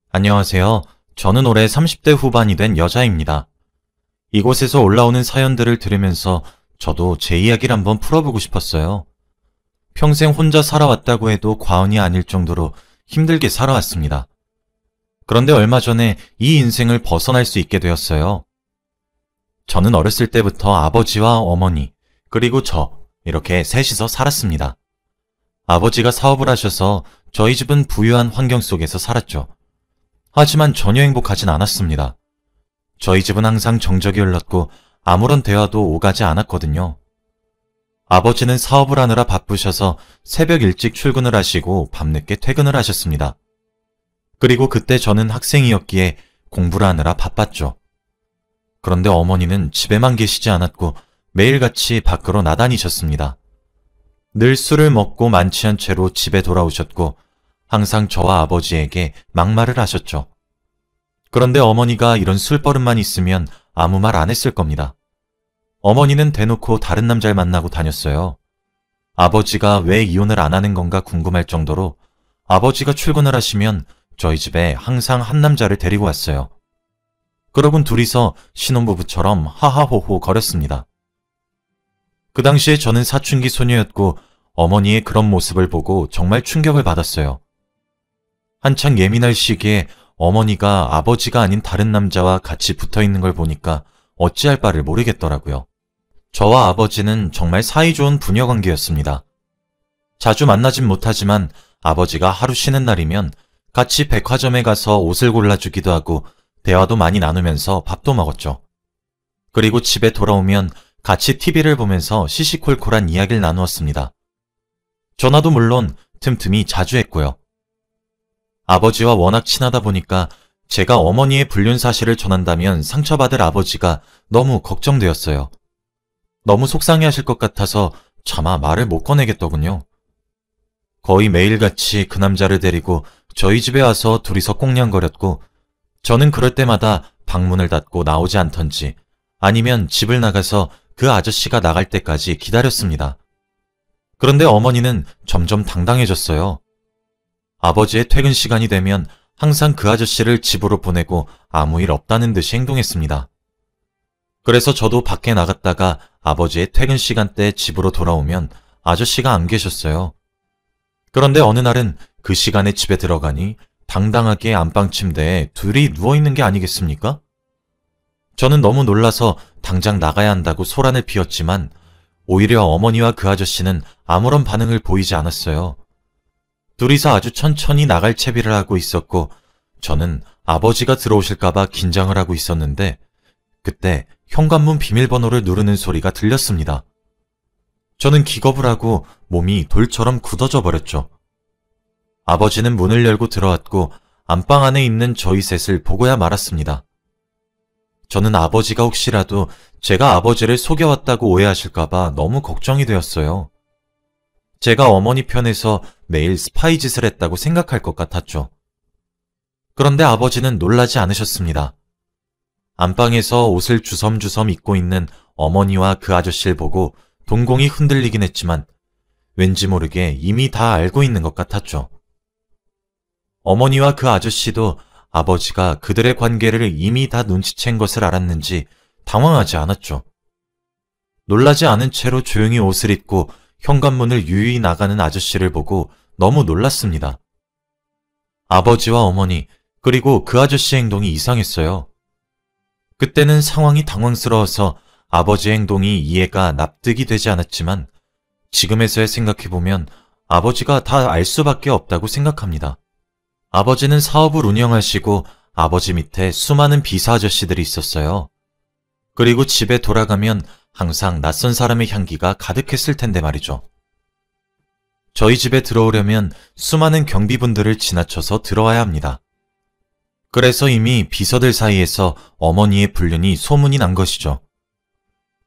안녕하세요. 저는 올해 30대 후반이 된 여자입니다. 이곳에서 올라오는 사연들을 들으면서 저도 제 이야기를 한번 풀어보고 싶었어요. 평생 혼자 살아왔다고 해도 과언이 아닐 정도로 힘들게 살아왔습니다. 그런데 얼마 전에 이 인생을 벗어날 수 있게 되었어요. 저는 어렸을 때부터 아버지와 어머니, 그리고 이렇게 셋이서 살았습니다. 아버지가 사업을 하셔서 저희 집은 부유한 환경 속에서 살았죠. 하지만 전혀 행복하진 않았습니다. 저희 집은 항상 정적이 흘렀고 아무런 대화도 오가지 않았거든요. 아버지는 사업을 하느라 바쁘셔서 새벽 일찍 출근을 하시고 밤늦게 퇴근을 하셨습니다. 그리고 그때 저는 학생이었기에 공부를 하느라 바빴죠. 그런데 어머니는 집에만 계시지 않았고 매일같이 밖으로 나다니셨습니다. 늘 술을 먹고 만취한 채로 집에 돌아오셨고 항상 저와 아버지에게 막말을 하셨죠. 그런데 어머니가 이런 술버릇만 있으면 아무 말 안 했을 겁니다. 어머니는 대놓고 다른 남자를 만나고 다녔어요. 아버지가 왜 이혼을 안 하는 건가 궁금할 정도로 아버지가 출근을 하시면 저희 집에 항상 한 남자를 데리고 왔어요. 그러곤 둘이서 신혼부부처럼 하하호호 거렸습니다. 그 당시에 저는 사춘기 소녀였고 어머니의 그런 모습을 보고 정말 충격을 받았어요. 한창 예민할 시기에 어머니가 아버지가 아닌 다른 남자와 같이 붙어있는 걸 보니까 어찌할 바를 모르겠더라고요. 저와 아버지는 정말 사이좋은 부녀관계였습니다. 자주 만나진 못하지만 아버지가 하루 쉬는 날이면 같이 백화점에 가서 옷을 골라주기도 하고 대화도 많이 나누면서 밥도 먹었죠. 그리고 집에 돌아오면 같이 TV를 보면서 시시콜콜한 이야기를 나누었습니다. 전화도 물론 틈틈이 자주 했고요. 아버지와 워낙 친하다 보니까 제가 어머니의 불륜 사실을 전한다면 상처받을 아버지가 너무 걱정되었어요. 너무 속상해하실 것 같아서 차마 말을 못 꺼내겠더군요. 거의 매일같이 그 남자를 데리고 저희 집에 와서 둘이서 꽁냥거렸고 저는 그럴 때마다 방문을 닫고 나오지 않던지 아니면 집을 나가서 그 아저씨가 나갈 때까지 기다렸습니다. 그런데 어머니는 점점 당당해졌어요. 아버지의 퇴근 시간이 되면 항상 그 아저씨를 집으로 보내고 아무 일 없다는 듯이 행동했습니다. 그래서 저도 밖에 나갔다가 아버지의 퇴근 시간대 집으로 돌아오면 아저씨가 안 계셨어요. 그런데 어느 날은 그 시간에 집에 들어가니 당당하게 안방 침대에 둘이 누워있는 게 아니겠습니까? 저는 너무 놀라서 당장 나가야 한다고 소란을 피웠지만 오히려 어머니와 그 아저씨는 아무런 반응을 보이지 않았어요. 둘이서 아주 천천히 나갈 채비를 하고 있었고 저는 아버지가 들어오실까봐 긴장을 하고 있었는데 그때 현관문 비밀번호를 누르는 소리가 들렸습니다. 저는 기겁을 하고 몸이 돌처럼 굳어져 버렸죠. 아버지는 문을 열고 들어왔고 안방 안에 있는 저희 셋을 보고야 말았습니다. 저는 아버지가 혹시라도 제가 아버지를 속여왔다고 오해하실까봐 너무 걱정이 되었어요. 제가 어머니 편에서 매일 스파이 짓을 했다고 생각할 것 같았죠. 그런데 아버지는 놀라지 않으셨습니다. 안방에서 옷을 주섬주섬 입고 있는 어머니와 그 아저씨를 보고 동공이 흔들리긴 했지만 왠지 모르게 이미 다 알고 있는 것 같았죠. 어머니와 그 아저씨도 아버지가 그들의 관계를 이미 다 눈치챈 것을 알았는지 당황하지 않았죠. 놀라지 않은 채로 조용히 옷을 입고 현관문을 유유히 나가는 아저씨를 보고 너무 놀랐습니다. 아버지와 어머니 그리고 그 아저씨의 행동이 이상했어요. 그때는 상황이 당황스러워서 아버지의 행동이 이해가 납득이 되지 않았지만 지금에서야 생각해보면 아버지가 다 알 수밖에 없다고 생각합니다. 아버지는 사업을 운영하시고 아버지 밑에 수많은 비서 아저씨들이 있었어요. 그리고 집에 돌아가면 항상 낯선 사람의 향기가 가득했을 텐데 말이죠. 저희 집에 들어오려면 수많은 경비분들을 지나쳐서 들어와야 합니다. 그래서 이미 비서들 사이에서 어머니의 불륜이 소문이 난 것이죠.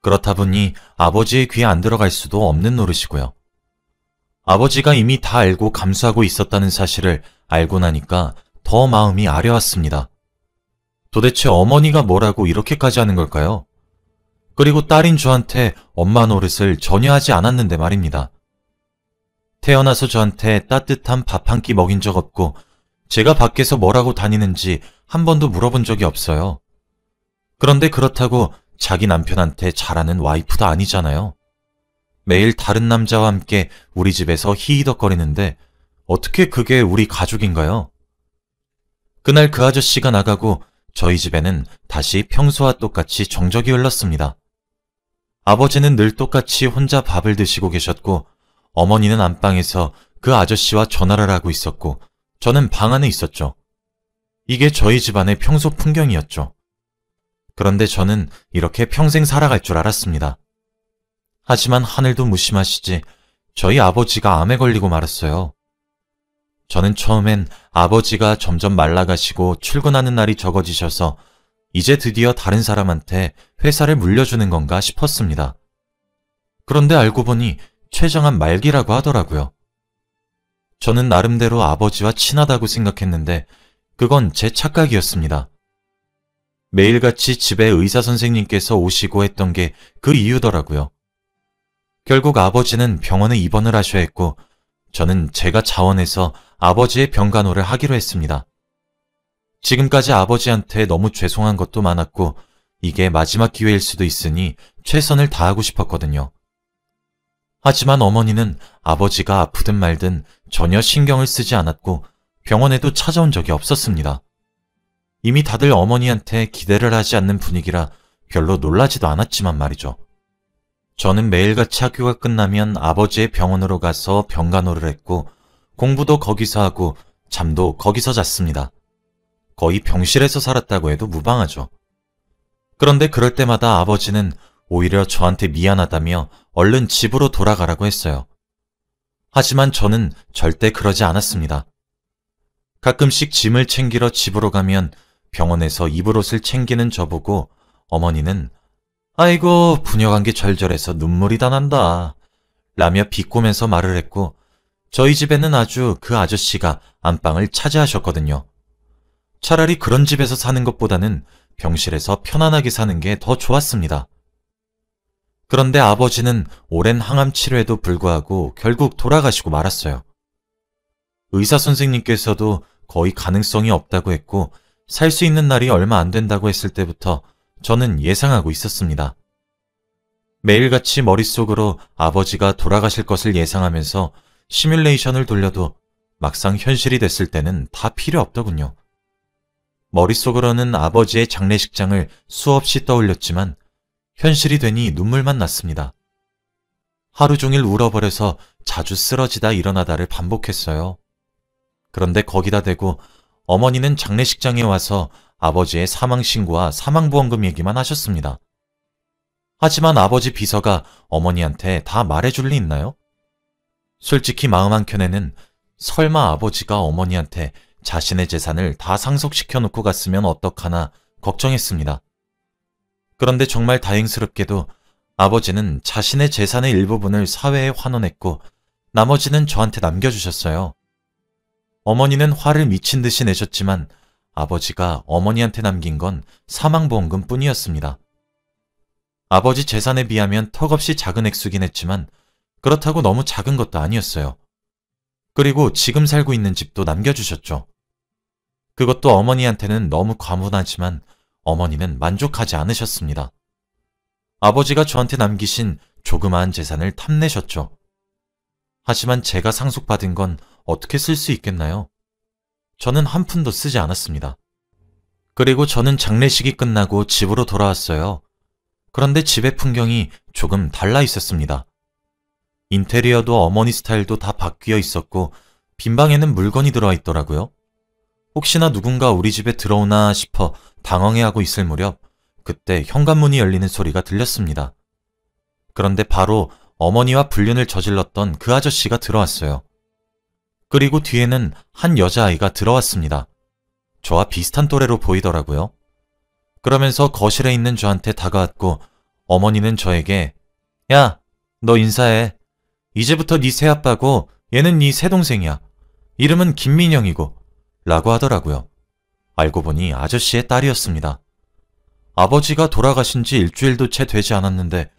그렇다 보니 아버지의 귀에 안 들어갈 수도 없는 노릇이고요. 아버지가 이미 다 알고 감수하고 있었다는 사실을 알고 나니까 더 마음이 아려왔습니다. 도대체 어머니가 뭐라고 이렇게까지 하는 걸까요? 그리고 딸인 저한테 엄마 노릇을 전혀 하지 않았는데 말입니다. 태어나서 저한테 따뜻한 밥 한 끼 먹인 적 없고 제가 밖에서 뭐라고 다니는지 한 번도 물어본 적이 없어요. 그런데 그렇다고 자기 남편한테 잘하는 와이프도 아니잖아요. 매일 다른 남자와 함께 우리 집에서 히히덕거리는데 어떻게 그게 우리 가족인가요? 그날 그 아저씨가 나가고 저희 집에는 다시 평소와 똑같이 정적이 흘렀습니다. 아버지는 늘 똑같이 혼자 밥을 드시고 계셨고 어머니는 안방에서 그 아저씨와 전화를 하고 있었고 저는 방 안에 있었죠. 이게 저희 집안의 평소 풍경이었죠. 그런데 저는 이렇게 평생 살아갈 줄 알았습니다. 하지만 하늘도 무심하시지 저희 아버지가 암에 걸리고 말았어요. 저는 처음엔 아버지가 점점 말라가시고 출근하는 날이 적어지셔서 이제 드디어 다른 사람한테 회사를 물려주는 건가 싶었습니다. 그런데 알고 보니 췌장암 말기라고 하더라고요. 저는 나름대로 아버지와 친하다고 생각했는데 그건 제 착각이었습니다. 매일같이 집에 의사 선생님께서 오시고 했던 게 그 이유더라고요. 결국 아버지는 병원에 입원을 하셔야 했고 저는 제가 자원해서 아버지의 병간호를 하기로 했습니다. 지금까지 아버지한테 너무 죄송한 것도 많았고 이게 마지막 기회일 수도 있으니 최선을 다하고 싶었거든요. 하지만 어머니는 아버지가 아프든 말든 전혀 신경을 쓰지 않았고 병원에도 찾아온 적이 없었습니다. 이미 다들 어머니한테 기대를 하지 않는 분위기라 별로 놀라지도 않았지만 말이죠. 저는 매일같이 학교가 끝나면 아버지의 병원으로 가서 병간호를 했고 공부도 거기서 하고 잠도 거기서 잤습니다. 거의 병실에서 살았다고 해도 무방하죠. 그런데 그럴 때마다 아버지는 오히려 저한테 미안하다며 얼른 집으로 돌아가라고 했어요. 하지만 저는 절대 그러지 않았습니다. 가끔씩 짐을 챙기러 집으로 가면 병원에서 입을 옷을 챙기는 저보고 어머니는 아이고 부녀간 게 절절해서 눈물이 다 난다 라며 비꼬면서 말을 했고 저희 집에는 아주 그 아저씨가 안방을 차지하셨거든요. 차라리 그런 집에서 사는 것보다는 병실에서 편안하게 사는 게 더 좋았습니다. 그런데 아버지는 오랜 항암 치료에도 불구하고 결국 돌아가시고 말았어요. 의사 선생님께서도 거의 가능성이 없다고 했고 살 수 있는 날이 얼마 안 된다고 했을 때부터 저는 예상하고 있었습니다. 매일같이 머릿속으로 아버지가 돌아가실 것을 예상하면서 시뮬레이션을 돌려도 막상 현실이 됐을 때는 다 필요 없더군요. 머릿속으로는 아버지의 장례식장을 수없이 떠올렸지만 현실이 되니 눈물만 났습니다. 하루 종일 울어버려서 자주 쓰러지다 일어나다를 반복했어요. 그런데 거기다 대고 어머니는 장례식장에 와서 아버지의 사망신고와 사망보험금 얘기만 하셨습니다. 하지만 아버지 비서가 어머니한테 다 말해줄 리 있나요? 솔직히 마음 한켠에는 설마 아버지가 어머니한테 자신의 재산을 다 상속시켜 놓고 갔으면 어떡하나 걱정했습니다. 그런데 정말 다행스럽게도 아버지는 자신의 재산의 일부분을 사회에 환원했고 나머지는 저한테 남겨주셨어요. 어머니는 화를 미친 듯이 내셨지만 아버지가 어머니한테 남긴 건 사망보험금 뿐이었습니다. 아버지 재산에 비하면 턱없이 작은 액수긴 했지만 그렇다고 너무 작은 것도 아니었어요. 그리고 지금 살고 있는 집도 남겨주셨죠. 그것도 어머니한테는 너무 과분하지만 어머니는 만족하지 않으셨습니다. 아버지가 저한테 남기신 조그마한 재산을 탐내셨죠. 하지만 제가 상속받은 건 어떻게 쓸 수 있겠나요? 저는 한 푼도 쓰지 않았습니다. 그리고 저는 장례식이 끝나고 집으로 돌아왔어요. 그런데 집의 풍경이 조금 달라 있었습니다. 인테리어도 어머니 스타일도 다 바뀌어 있었고 빈방에는 물건이 들어와 있더라고요. 혹시나 누군가 우리 집에 들어오나 싶어 당황해하고 있을 무렵 그때 현관문이 열리는 소리가 들렸습니다. 그런데 바로 어머니와 불륜을 저질렀던 그 아저씨가 들어왔어요. 그리고 뒤에는 한 여자아이가 들어왔습니다. 저와 비슷한 또래로 보이더라고요. 그러면서 거실에 있는 저한테 다가왔고 어머니는 저에게 야, 너 인사해. 이제부터 네 새아빠고 얘는 네 새동생이야. 이름은 김민영이고 라고 하더라고요. 알고 보니 아저씨의 딸이었습니다. 아버지가 돌아가신 지 일주일도 채 되지 않았는데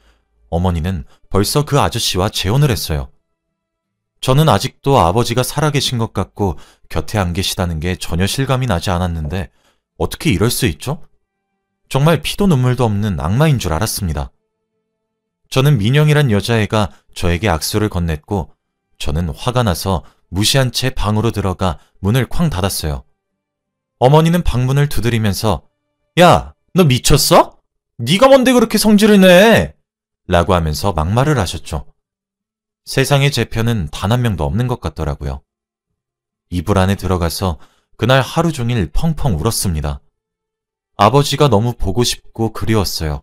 어머니는 벌써 그 아저씨와 재혼을 했어요. 저는 아직도 아버지가 살아계신 것 같고 곁에 안 계시다는 게 전혀 실감이 나지 않았는데 어떻게 이럴 수 있죠? 정말 피도 눈물도 없는 악마인 줄 알았습니다. 저는 민영이란 여자애가 저에게 악수를 건넸고 저는 화가 나서 무시한 채 방으로 들어가 문을 쾅 닫았어요. 어머니는 방문을 두드리면서 야, 너 미쳤어? 네가 뭔데 그렇게 성질을 내? 라고 하면서 막말을 하셨죠. 세상에 제 편은 단 한 명도 없는 것 같더라고요. 이불 안에 들어가서 그날 하루 종일 펑펑 울었습니다. 아버지가 너무 보고 싶고 그리웠어요.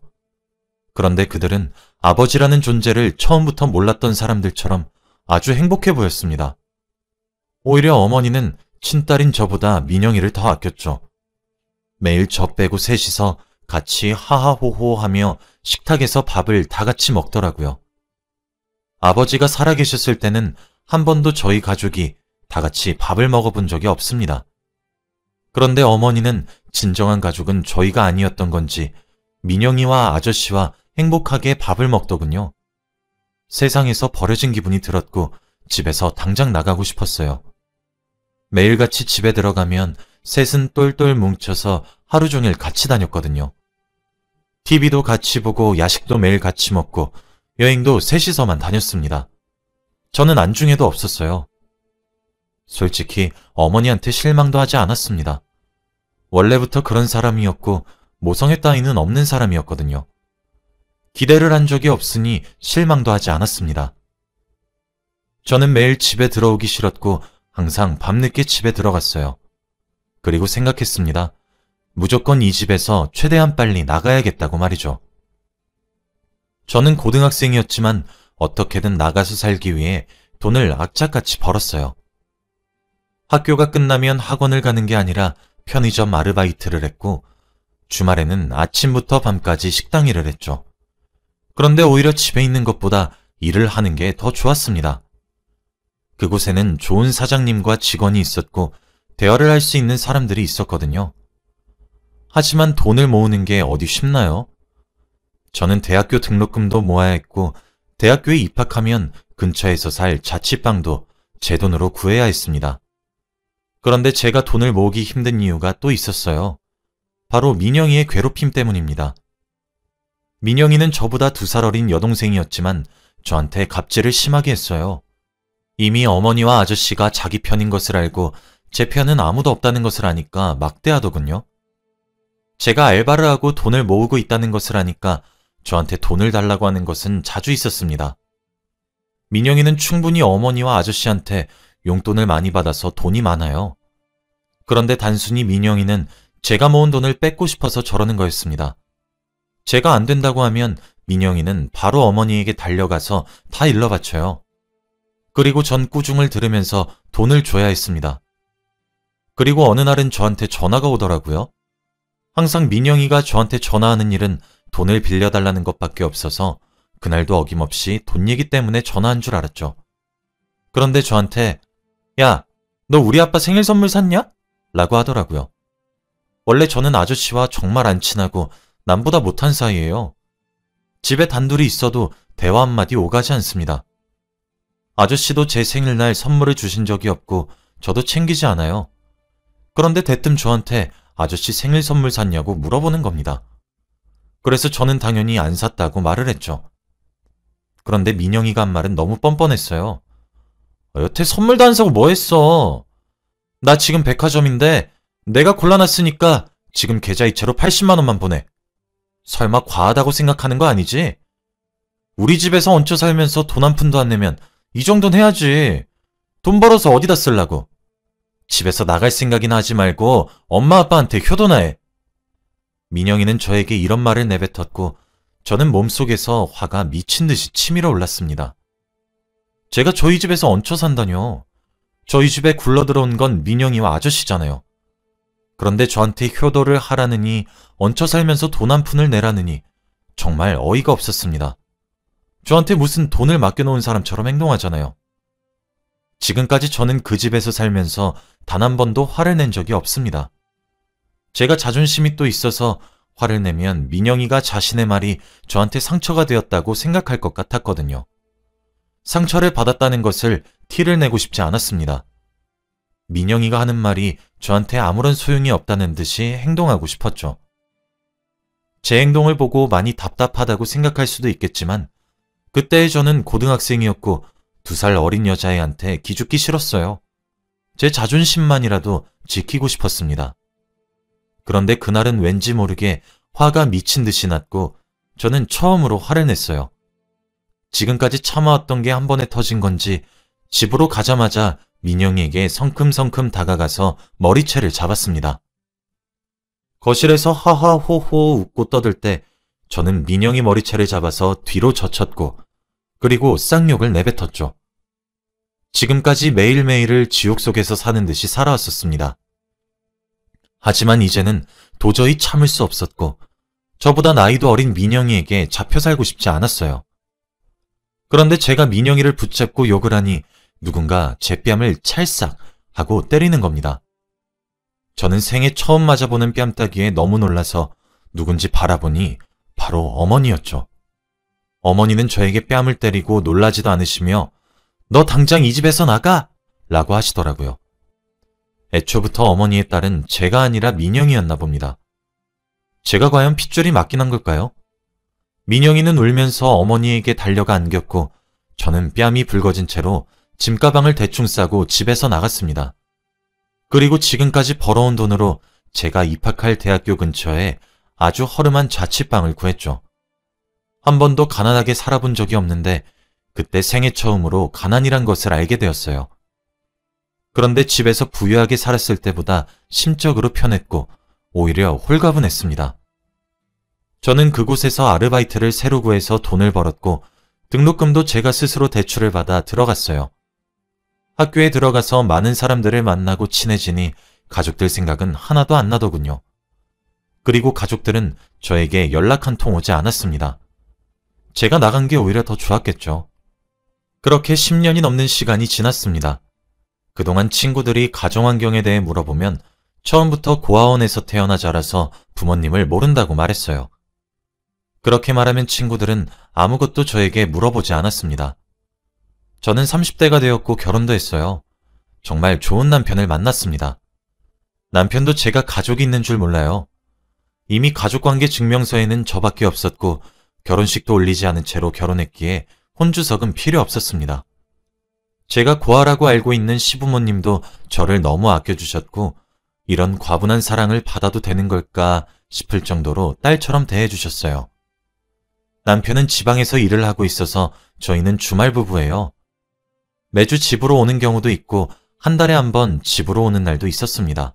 그런데 그들은 아버지라는 존재를 처음부터 몰랐던 사람들처럼 아주 행복해 보였습니다. 오히려 어머니는 친딸인 저보다 민영이를 더 아꼈죠. 매일 저 빼고 셋이서 같이 하하호호하며 식탁에서 밥을 다 같이 먹더라고요. 아버지가 살아계셨을 때는 한 번도 저희 가족이 다 같이 밥을 먹어본 적이 없습니다. 그런데 어머니는 진정한 가족은 저희가 아니었던 건지 민영이와 아저씨와 행복하게 밥을 먹더군요. 세상에서 버려진 기분이 들었고 집에서 당장 나가고 싶었어요. 매일같이 집에 들어가면 셋은 똘똘 뭉쳐서 하루 종일 같이 다녔거든요. TV도 같이 보고 야식도 매일 같이 먹고 여행도 셋이서만 다녔습니다. 저는 안중에도 없었어요. 솔직히 어머니한테 실망도 하지 않았습니다. 원래부터 그런 사람이었고 모성애 따위는 없는 사람이었거든요. 기대를 한 적이 없으니 실망도 하지 않았습니다. 저는 매일 집에 들어오기 싫었고 항상 밤늦게 집에 들어갔어요. 그리고 생각했습니다. 무조건 이 집에서 최대한 빨리 나가야겠다고 말이죠. 저는 고등학생이었지만 어떻게든 나가서 살기 위해 돈을 악착같이 벌었어요. 학교가 끝나면 학원을 가는 게 아니라 편의점 아르바이트를 했고 주말에는 아침부터 밤까지 식당 일을 했죠. 그런데 오히려 집에 있는 것보다 일을 하는 게 더 좋았습니다. 그곳에는 좋은 사장님과 직원이 있었고 대화를 할 수 있는 사람들이 있었거든요. 하지만 돈을 모으는 게 어디 쉽나요? 저는 대학교 등록금도 모아야 했고 대학교에 입학하면 근처에서 살 자취방도 제 돈으로 구해야 했습니다. 그런데 제가 돈을 모으기 힘든 이유가 또 있었어요. 바로 민영이의 괴롭힘 때문입니다. 민영이는 저보다 2살 어린 여동생이었지만 저한테 갑질을 심하게 했어요. 이미 어머니와 아저씨가 자기 편인 것을 알고 제 편은 아무도 없다는 것을 아니까 막대하더군요. 제가 알바를 하고 돈을 모으고 있다는 것을 아니까 저한테 돈을 달라고 하는 것은 자주 있었습니다. 민영이는 충분히 어머니와 아저씨한테 용돈을 많이 받아서 돈이 많아요. 그런데 단순히 민영이는 제가 모은 돈을 뺏고 싶어서 저러는 거였습니다. 제가 안 된다고 하면 민영이는 바로 어머니에게 달려가서 다 일러바쳐요. 그리고 전 꾸중을 들으면서 돈을 줘야 했습니다. 그리고 어느 날은 저한테 전화가 오더라고요. 항상 민영이가 저한테 전화하는 일은 돈을 빌려달라는 것밖에 없어서 그날도 어김없이 돈 얘기 때문에 전화한 줄 알았죠. 그런데 저한테 야, 너 우리 아빠 생일 선물 샀냐? 라고 하더라고요. 원래 저는 아저씨와 정말 안 친하고 남보다 못한 사이예요. 집에 단둘이 있어도 대화 한마디 오가지 않습니다. 아저씨도 제 생일날 선물을 주신 적이 없고 저도 챙기지 않아요. 그런데 대뜸 저한테 아저씨 생일 선물 샀냐고 물어보는 겁니다. 그래서 저는 당연히 안 샀다고 말을 했죠. 그런데 민영이가 한 말은 너무 뻔뻔했어요. 여태 선물도 안 사고 뭐 했어? 나 지금 백화점인데 내가 골라놨으니까 지금 계좌이체로 80만 원만 보내. 설마 과하다고 생각하는 거 아니지? 우리 집에서 얹혀 살면서 돈 한 푼도 안 내면 이 정도는 해야지. 돈 벌어서 어디다 쓰려고. 집에서 나갈 생각이나 하지 말고 엄마 아빠한테 효도나 해. 민영이는 저에게 이런 말을 내뱉었고 저는 몸속에서 화가 미친 듯이 치밀어 올랐습니다. 제가 저희 집에서 얹혀 산다뇨. 저희 집에 굴러들어온 건 민영이와 아저씨잖아요. 그런데 저한테 효도를 하라느니 얹혀 살면서 돈 한 푼을 내라느니 정말 어이가 없었습니다. 저한테 무슨 돈을 맡겨놓은 사람처럼 행동하잖아요. 지금까지 저는 그 집에서 살면서 단 한 번도 화를 낸 적이 없습니다. 제가 자존심이 또 있어서 화를 내면 민영이가 자신의 말이 저한테 상처가 되었다고 생각할 것 같았거든요. 상처를 받았다는 것을 티를 내고 싶지 않았습니다. 민영이가 하는 말이 저한테 아무런 소용이 없다는 듯이 행동하고 싶었죠. 제 행동을 보고 많이 답답하다고 생각할 수도 있겠지만 그때의 저는 고등학생이었고 2살 어린 여자애한테 기죽기 싫었어요. 제 자존심만이라도 지키고 싶었습니다. 그런데 그날은 왠지 모르게 화가 미친 듯이 났고 저는 처음으로 화를 냈어요. 지금까지 참아왔던 게 한 번에 터진 건지 집으로 가자마자 민영이에게 성큼성큼 다가가서 머리채를 잡았습니다. 거실에서 하하호호 웃고 떠들 때 저는 민영이 머리채를 잡아서 뒤로 젖혔고 그리고 쌍욕을 내뱉었죠. 지금까지 매일매일을 지옥 속에서 사는 듯이 살아왔었습니다. 하지만 이제는 도저히 참을 수 없었고 저보다 나이도 어린 민영이에게 잡혀 살고 싶지 않았어요. 그런데 제가 민영이를 붙잡고 욕을 하니 누군가 제 뺨을 찰싹 하고 때리는 겁니다. 저는 생애 처음 맞아보는 뺨따기에 너무 놀라서 누군지 바라보니 바로 어머니였죠. 어머니는 저에게 뺨을 때리고 놀라지도 않으시며 너 당장 이 집에서 나가! 라고 하시더라고요. 애초부터 어머니의 딸은 제가 아니라 민영이었나 봅니다. 제가 과연 핏줄이 맞긴 한 걸까요? 민영이는 울면서 어머니에게 달려가 안겼고 저는 뺨이 붉어진 채로 짐가방을 대충 싸고 집에서 나갔습니다. 그리고 지금까지 벌어온 돈으로 제가 입학할 대학교 근처에 아주 허름한 자취방을 구했죠. 한 번도 가난하게 살아본 적이 없는데 그때 생애 처음으로 가난이란 것을 알게 되었어요. 그런데 집에서 부유하게 살았을 때보다 심적으로 편했고 오히려 홀가분했습니다. 저는 그곳에서 아르바이트를 새로 구해서 돈을 벌었고 등록금도 제가 스스로 대출을 받아 들어갔어요. 학교에 들어가서 많은 사람들을 만나고 친해지니 가족들 생각은 하나도 안 나더군요. 그리고 가족들은 저에게 연락 한 통 오지 않았습니다. 제가 나간 게 오히려 더 좋았겠죠. 그렇게 10년이 넘는 시간이 지났습니다. 그동안 친구들이 가정환경에 대해 물어보면 처음부터 고아원에서 태어나 자라서 부모님을 모른다고 말했어요. 그렇게 말하면 친구들은 아무것도 저에게 물어보지 않았습니다. 저는 30대가 되었고 결혼도 했어요. 정말 좋은 남편을 만났습니다. 남편도 제가 가족이 있는 줄 몰라요. 이미 가족관계 증명서에는 저밖에 없었고 결혼식도 올리지 않은 채로 결혼했기에 혼주석은 필요 없었습니다. 제가 고아라고 알고 있는 시부모님도 저를 너무 아껴주셨고 이런 과분한 사랑을 받아도 되는 걸까 싶을 정도로 딸처럼 대해주셨어요. 남편은 지방에서 일을 하고 있어서 저희는 주말 부부예요. 매주 집으로 오는 경우도 있고 한 달에 한 번 집으로 오는 날도 있었습니다.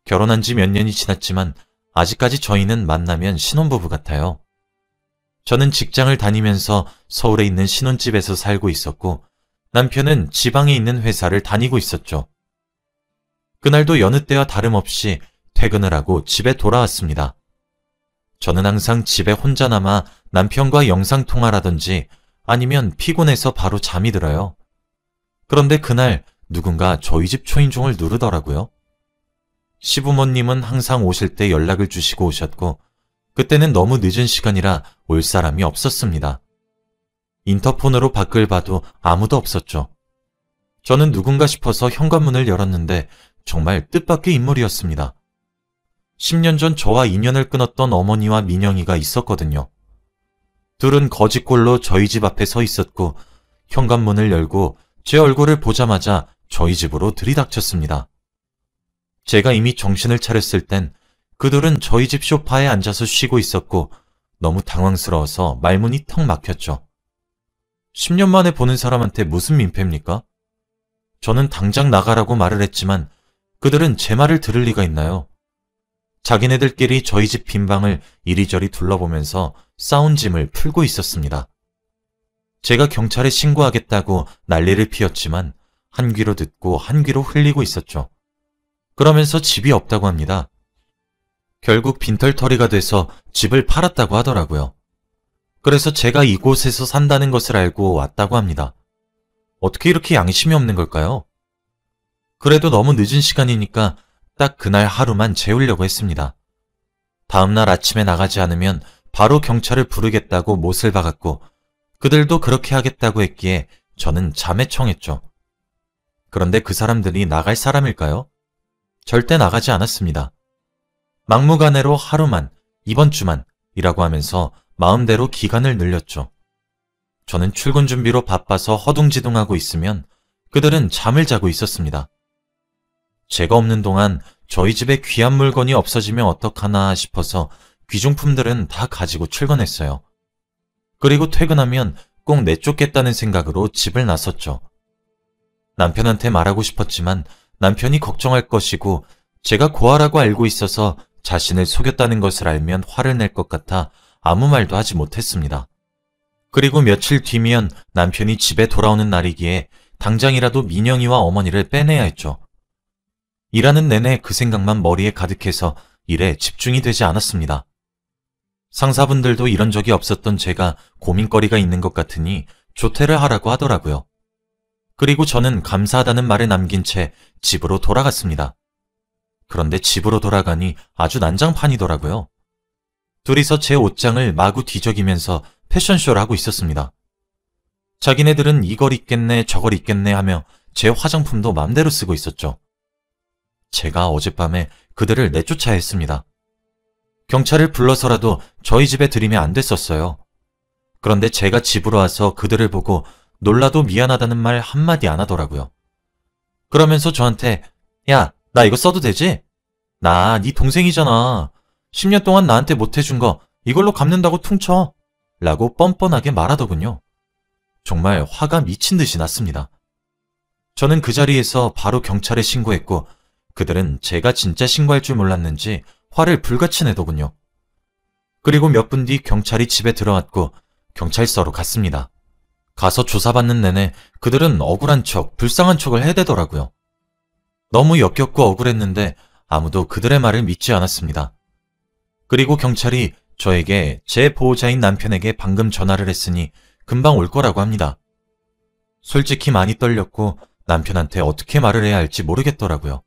결혼한 지 몇 년이 지났지만 아직까지 저희는 만나면 신혼부부 같아요. 저는 직장을 다니면서 서울에 있는 신혼집에서 살고 있었고 남편은 지방에 있는 회사를 다니고 있었죠. 그날도 여느 때와 다름없이 퇴근을 하고 집에 돌아왔습니다. 저는 항상 집에 혼자 남아 남편과 영상통화라든지 아니면 피곤해서 바로 잠이 들어요. 그런데 그날 누군가 저희 집 초인종을 누르더라고요. 시부모님은 항상 오실 때 연락을 주시고 오셨고 그때는 너무 늦은 시간이라 올 사람이 없었습니다. 인터폰으로 밖을 봐도 아무도 없었죠. 저는 누군가 싶어서 현관문을 열었는데 정말 뜻밖의 인물이었습니다. 10년 전 저와 인연을 끊었던 어머니와 민영이가 있었거든요. 둘은 거짓골로 저희 집 앞에 서 있었고 현관문을 열고 제 얼굴을 보자마자 저희 집으로 들이닥쳤습니다. 제가 이미 정신을 차렸을 땐 그들은 저희 집 소파에 앉아서 쉬고 있었고 너무 당황스러워서 말문이 턱 막혔죠. 10년 만에 보는 사람한테 무슨 민폐입니까? 저는 당장 나가라고 말을 했지만 그들은 제 말을 들을 리가 있나요? 자기네들끼리 저희 집 빈방을 이리저리 둘러보면서 싸운 짐을 풀고 있었습니다. 제가 경찰에 신고하겠다고 난리를 피웠지만 한 귀로 듣고 한 귀로 흘리고 있었죠. 그러면서 집이 없다고 합니다. 결국 빈털터리가 돼서 집을 팔았다고 하더라고요. 그래서 제가 이곳에서 산다는 것을 알고 왔다고 합니다. 어떻게 이렇게 양심이 없는 걸까요? 그래도 너무 늦은 시간이니까 딱 그날 하루만 재우려고 했습니다. 다음날 아침에 나가지 않으면 바로 경찰을 부르겠다고 못을 박았고 그들도 그렇게 하겠다고 했기에 저는 잠에 청했죠. 그런데 그 사람들이 나갈 사람일까요? 절대 나가지 않았습니다. 막무가내로 하루만, 이번 주만 이라고 하면서 마음대로 기간을 늘렸죠. 저는 출근 준비로 바빠서 허둥지둥하고 있으면 그들은 잠을 자고 있었습니다. 제가 없는 동안 저희 집에 귀한 물건이 없어지면 어떡하나 싶어서 귀중품들은 다 가지고 출근했어요. 그리고 퇴근하면 꼭 내쫓겠다는 생각으로 집을 나섰죠. 남편한테 말하고 싶었지만 남편이 걱정할 것이고 제가 고아라고 알고 있어서 자신을 속였다는 것을 알면 화를 낼 것 같아 아무 말도 하지 못했습니다. 그리고 며칠 뒤면 남편이 집에 돌아오는 날이기에 당장이라도 민영이와 어머니를 빼내야 했죠. 일하는 내내 그 생각만 머리에 가득해서 일에 집중이 되지 않았습니다. 상사분들도 이런 적이 없었던 제가 고민거리가 있는 것 같으니 조퇴를 하라고 하더라고요. 그리고 저는 감사하다는 말을 남긴 채 집으로 돌아갔습니다. 그런데 집으로 돌아가니 아주 난장판이더라고요. 둘이서 제 옷장을 마구 뒤적이면서 패션쇼를 하고 있었습니다. 자기네들은 이걸 입겠네 저걸 입겠네 하며 제 화장품도 맘대로 쓰고 있었죠. 제가 어젯밤에 그들을 내쫓아야 했습니다. 경찰을 불러서라도 저희 집에 들이면 안 됐었어요. 그런데 제가 집으로 와서 그들을 보고 놀라도 미안하다는 말 한마디 안 하더라고요. 그러면서 저한테 야, 나 이거 써도 되지? 나 네 동생이잖아. 10년 동안 나한테 못해준 거 이걸로 갚는다고 퉁쳐. 라고 뻔뻔하게 말하더군요. 정말 화가 미친 듯이 났습니다. 저는 그 자리에서 바로 경찰에 신고했고 그들은 제가 진짜 신고할 줄 몰랐는지 화를 불같이 내더군요. 그리고 몇 분 뒤 경찰이 집에 들어왔고 경찰서로 갔습니다. 가서 조사받는 내내 그들은 억울한 척, 불쌍한 척을 해대더라고요. 너무 역겹고 억울했는데 아무도 그들의 말을 믿지 않았습니다. 그리고 경찰이 저에게 제 보호자인 남편에게 방금 전화를 했으니 금방 올 거라고 합니다. 솔직히 많이 떨렸고 남편한테 어떻게 말을 해야 할지 모르겠더라고요.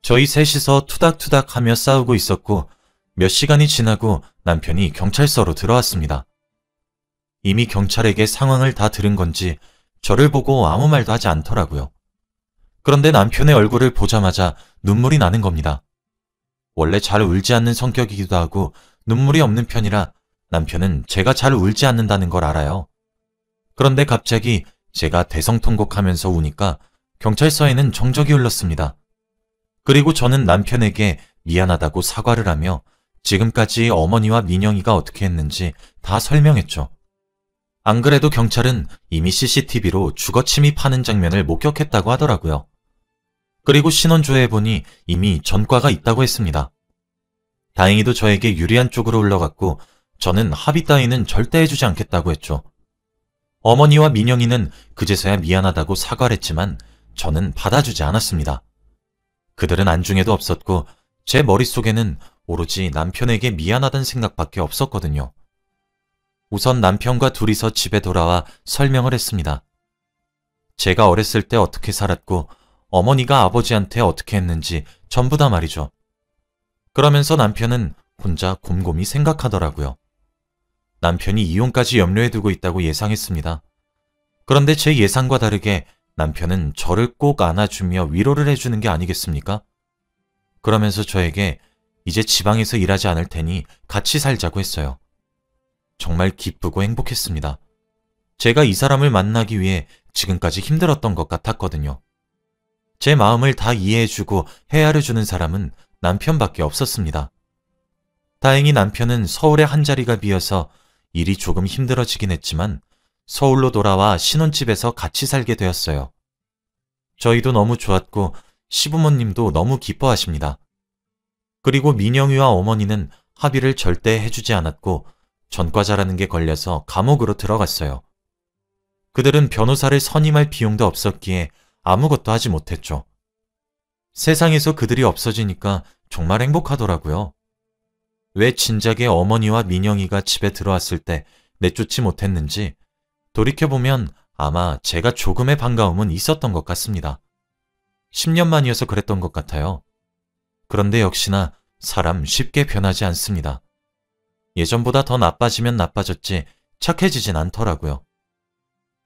저희 셋이서 투닥투닥 하며 싸우고 있었고 몇 시간이 지나고 남편이 경찰서로 들어왔습니다. 이미 경찰에게 상황을 다 들은 건지 저를 보고 아무 말도 하지 않더라고요. 그런데 남편의 얼굴을 보자마자 눈물이 나는 겁니다. 원래 잘 울지 않는 성격이기도 하고 눈물이 없는 편이라 남편은 제가 잘 울지 않는다는 걸 알아요. 그런데 갑자기 제가 대성통곡하면서 우니까 경찰서에는 정적이 흘렀습니다. 그리고 저는 남편에게 미안하다고 사과를 하며 지금까지 어머니와 민영이가 어떻게 했는지 다 설명했죠. 안 그래도 경찰은 이미 CCTV로 주거 침입하는 장면을 목격했다고 하더라고요. 그리고 신원조회해 보니 이미 전과가 있다고 했습니다. 다행히도 저에게 유리한 쪽으로 흘러갔고 저는 합의 따위는 절대 해주지 않겠다고 했죠. 어머니와 민영이는 그제서야 미안하다고 사과를 했지만 저는 받아주지 않았습니다. 그들은 안중에도 없었고 제 머릿속에는 오로지 남편에게 미안하다는 생각밖에 없었거든요. 우선 남편과 둘이서 집에 돌아와 설명을 했습니다. 제가 어렸을 때 어떻게 살았고 어머니가 아버지한테 어떻게 했는지 전부 다 말이죠. 그러면서 남편은 혼자 곰곰이 생각하더라고요. 남편이 이혼까지 염려해 두고 있다고 예상했습니다. 그런데 제 예상과 다르게 남편은 저를 꼭 안아주며 위로를 해주는 게 아니겠습니까? 그러면서 저에게 이제 지방에서 일하지 않을 테니 같이 살자고 했어요. 정말 기쁘고 행복했습니다. 제가 이 사람을 만나기 위해 지금까지 힘들었던 것 같았거든요. 제 마음을 다 이해해주고 헤아려주는 사람은 남편밖에 없었습니다. 다행히 남편은 서울에 한 자리가 비어서 일이 조금 힘들어지긴 했지만 서울로 돌아와 신혼집에서 같이 살게 되었어요. 저희도 너무 좋았고 시부모님도 너무 기뻐하십니다. 그리고 민영이와 어머니는 합의를 절대 해주지 않았고 전과자라는 게 걸려서 감옥으로 들어갔어요. 그들은 변호사를 선임할 비용도 없었기에 아무것도 하지 못했죠. 세상에서 그들이 없어지니까 정말 행복하더라고요. 왜 진작에 어머니와 민영이가 집에 들어왔을 때 내쫓지 못했는지 돌이켜보면 아마 제가 조금의 반가움은 있었던 것 같습니다. 10년 만이어서 그랬던 것 같아요. 그런데 역시나 사람 쉽게 변하지 않습니다. 예전보다 더 나빠지면 나빠졌지 착해지진 않더라고요.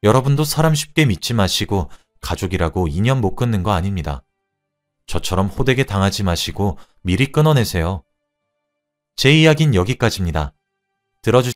여러분도 사람 쉽게 믿지 마시고 가족이라고 인연 못 끊는 거 아닙니다. 저처럼 호되게 당하지 마시고 미리 끊어내세요. 제 이야기는 여기까지입니다. 들어주